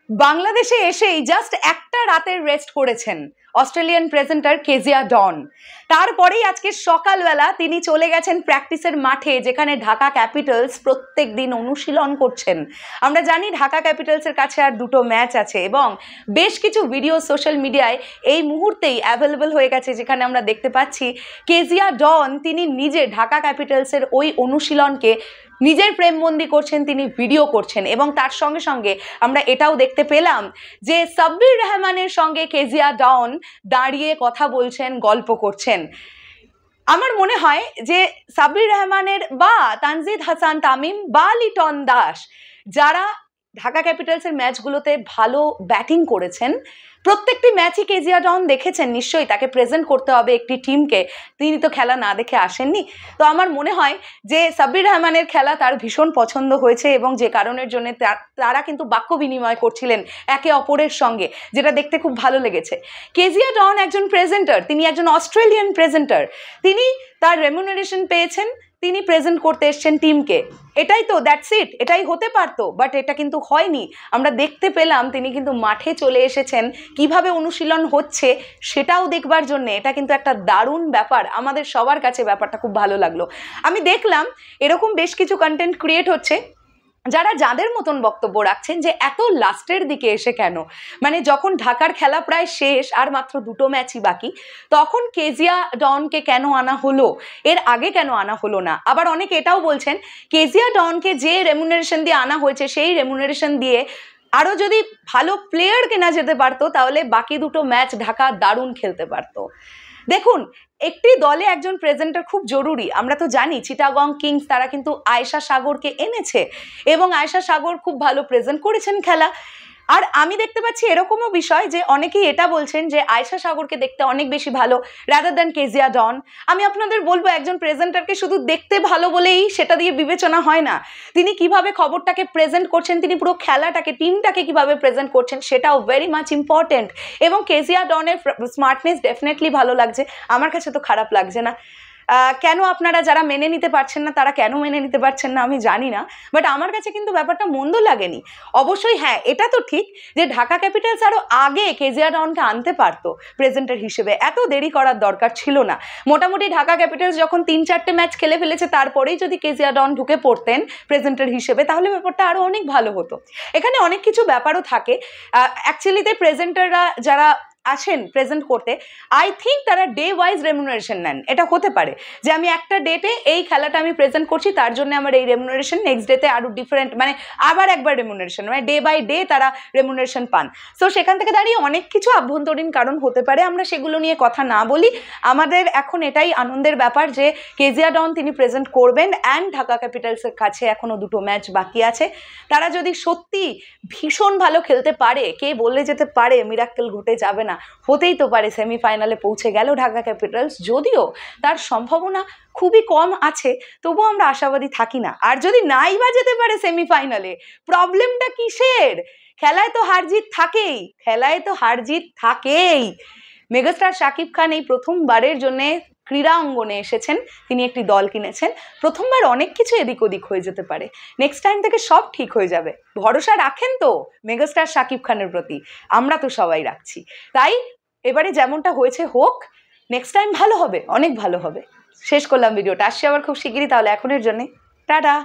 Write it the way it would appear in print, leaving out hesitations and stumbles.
বাংলাদেশে এসেই জাস্ট একটা রাতের রেস্ট করেছেন অস্ট্রেলিয়ান প্রেজেন্টার কেজিয়া ডন। তারপরেই আজকে সকালবেলা তিনি চলে গেছেন প্র্যাকটিসের মাঠে, যেখানে ঢাকা ক্যাপিটালস প্রত্যেক দিন অনুশীলন করছেন। আমরা জানি ঢাকা ক্যাপিটালসের কাছে আর দুটো ম্যাচ আছে এবং বেশ কিছু ভিডিও সোশ্যাল মিডিয়ায় এই মুহূর্তেই অ্যাভেলেবল হয়ে গেছে, যেখানে আমরা দেখতে পাচ্ছি কেজিয়া ডন তিনি নিজে ঢাকা ক্যাপিটালসের ওই অনুশীলনকে নিজের প্রেমবন্দি করছেন, তিনি ভিডিও করছেন। এবং তার সঙ্গে সঙ্গে আমরা এটাও দেখতে পেলাম যে সাব্বির রহমানের সঙ্গে কেজিয়া ডন দাঁড়িয়ে কথা বলছেন, গল্প করছেন। আমার মনে হয় যে সাব্বির রহমানের বা তানজিদ হাসান তামিম বা লিটন দাস, যারা ঢাকা ক্যাপিটালসের ম্যাচগুলোতে ভালো ব্যাটিং করেছেন, প্রত্যেকটি ম্যাচই কেজিয়া ডন দেখেছেন নিশ্চয়ই, তাকে প্রেজেন্ট করতে হবে একটি টিমকে, তিনি তো খেলা না দেখে আসেননি। তো আমার মনে হয় যে সাব্বির রহমানের খেলা তার ভীষণ পছন্দ হয়েছে এবং যে কারণের জন্য তারা কিন্তু বাক্য বিনিময় করছিলেন একে অপরের সঙ্গে, যেটা দেখতে খুব ভালো লেগেছে। কেজিয়া ডন একজন প্রেজেন্টার, তিনি একজন অস্ট্রেলিয়ান প্রেজেন্টার, তিনি তার রেমুনারেশন পেয়েছেন, তিনি প্রেজেন্ট করতে এসছেন টিমকে, এটাই তো, দ্যাটস ইট, এটাই হতে পারতো, বাট এটা কিন্তু হয়নি। আমরা দেখতে পেলাম তিনি কিন্তু মাঠে চলে এসেছেন, কিভাবে অনুশীলন হচ্ছে সেটাও দেখবার জন্য। এটা কিন্তু একটা দারুণ ব্যাপার, আমাদের সবার কাছে ব্যাপারটা খুব ভালো লাগলো। আমি দেখলাম এরকম বেশ কিছু কন্টেন্ট ক্রিয়েট হচ্ছে, যারা যাদের মতন বক্তব্য রাখছেন যে এত লাস্টের দিকে এসে কেন, মানে যখন ঢাকার খেলা প্রায় শেষ আর মাত্র দুটো ম্যাচই বাকি, তখন কেজিয়া ডনকে কেন আনা হলো, এর আগে কেন আনা হলো না। আবার অনেকে এটাও বলছেন কেজিয়া ডনকে যে রেমুনারেশন দিয়ে আনা হয়েছে, সেই রেমুনারেশন দিয়ে আরও যদি ভালো প্লেয়ার কেনা যেতে পারতো, তাহলে বাকি দুটো ম্যাচ ঢাকা দারুণ খেলতে পারতো। দেখুন, একটি দলে একজন প্রেজেন্টার খুব জরুরি। আমরা তো জানি চিটাগং কিংস তারা কিন্তু আয়েশা সাগরকে এনেছে এবং আয়েশা সাগর খুব ভালো প্রেজেন্ট করেছেন খেলা। আর আমি দেখতে পাচ্ছি এরকমও বিষয় যে অনেকেই এটা বলছেন যে আয়েশা সাগরকে দেখতে অনেক বেশি ভালো রাদার দ্যান কেজিয়া ডন। আমি আপনাদের বলবো, একজন প্রেজেন্টারকে শুধু দেখতে ভালো বলেই সেটা দিয়ে বিবেচনা হয় না, তিনি কিভাবে খবরটাকে প্রেজেন্ট করছেন, তিনি পুরো খেলাটাকে, টিমটাকে কিভাবে প্রেজেন্ট করছেন, সেটাও ভেরি মাচ ইম্পর্টেন্ট। এবং কেজিয়া ডনের স্মার্টনেস ডেফিনেটলি ভালো লাগছে, আমার কাছে তো খারাপ লাগছে না। কেন আপনারা যারা মেনে নিতে পারছেন না, তারা কেন মেনে নিতে পারছেন না আমি জানি না, বাট আমার কাছে কিন্তু ব্যাপারটা মন্দ লাগেনি। অবশ্যই হ্যাঁ, এটা তো ঠিক যে ঢাকা ক্যাপিটালস আরও আগে কেজিয়া ডনকে আনতে পারতো প্রেজেন্টার হিসেবে, এত দেরি করার দরকার ছিল না। মোটামুটি ঢাকা ক্যাপিটালস যখন 3-4টে ম্যাচ খেলে ফেলেছে, তারপরেই যদি কেজিয়া ডন ঢুকে পড়তেন প্রেজেন্টার হিসেবে, তাহলে ব্যাপারটা আরও অনেক ভালো হতো। এখানে অনেক কিছু ব্যাপারও থাকে। অ্যাকচুয়ালিতে প্রেজেন্টাররা যারা আসেন প্রেজেন্ট করতে, আই থিঙ্ক তারা ডে ওয়াইজ রেমুনারেশন নেন। এটা হতে পারে যে আমি একটা ডেটে এই খেলাটা আমি প্রেজেন্ট করছি, তার জন্য আমার এই রেমুনারেশন, নেক্সট ডেতে আরও ডিফারেন্ট, মানে আবার একবার রেমুনারেশন, মানে ডে বাই ডে তারা রেমুনারেশন পান। সো সেখান থেকে দাঁড়িয়ে অনেক কিছু আভ্যন্তরীণ কারণ হতে পারে, আমরা সেগুলো নিয়ে কথা না বলি। আমাদের এখন এটাই আনন্দের ব্যাপার যে কেজিয়া ডন তিনি প্রেজেন্ট করবেন, অ্যান্ড ঢাকা ক্যাপিটালসের কাছে এখনও দুটো ম্যাচ বাকি আছে। তারা যদি সত্যি ভীষণ ভালো খেলতে পারে, কে বলে যেতে পারে মিরাক্কেল ঘটে যাবে না, হতেই তো পারে সেমিফাইনালে পৌঁছে গেল ঢাকা ক্যাপিটালস, যদিও তার সম্ভাবনা খুবই কম আছে, তবুও আমরা আশাবাদী থাকি না। আর যদি নাই বা যেতে পারে সেমিফাইনালে, প্রবলেমটা কিসের? খেলায় তো হার জিত থাকেই, খেলায় তো হার জিত থাকেই। মেগাস্টার শাকিব খান এই প্রথমবারের জন্য ক্রীড়া অঙ্গনে এসেছেন, তিনি একটি দল কিনেছেন। প্রথমবার অনেক কিছু এদিক ওদিক হয়ে যেতে পারে, নেক্সট টাইম থেকে সব ঠিক হয়ে যাবে। ভরসা রাখেন তো মেগাস্টার শাকিব খানের প্রতি? আমরা তো সবাই রাখছি। তাই এবারে যেমনটা হয়েছে হোক, নেক্সট টাইম ভালো হবে, অনেক ভালো হবে। শেষ করলাম ভিডিওটা, আসছি আবার খুব শিগগিরই, তাহলে এখনের জন্যে টাটা।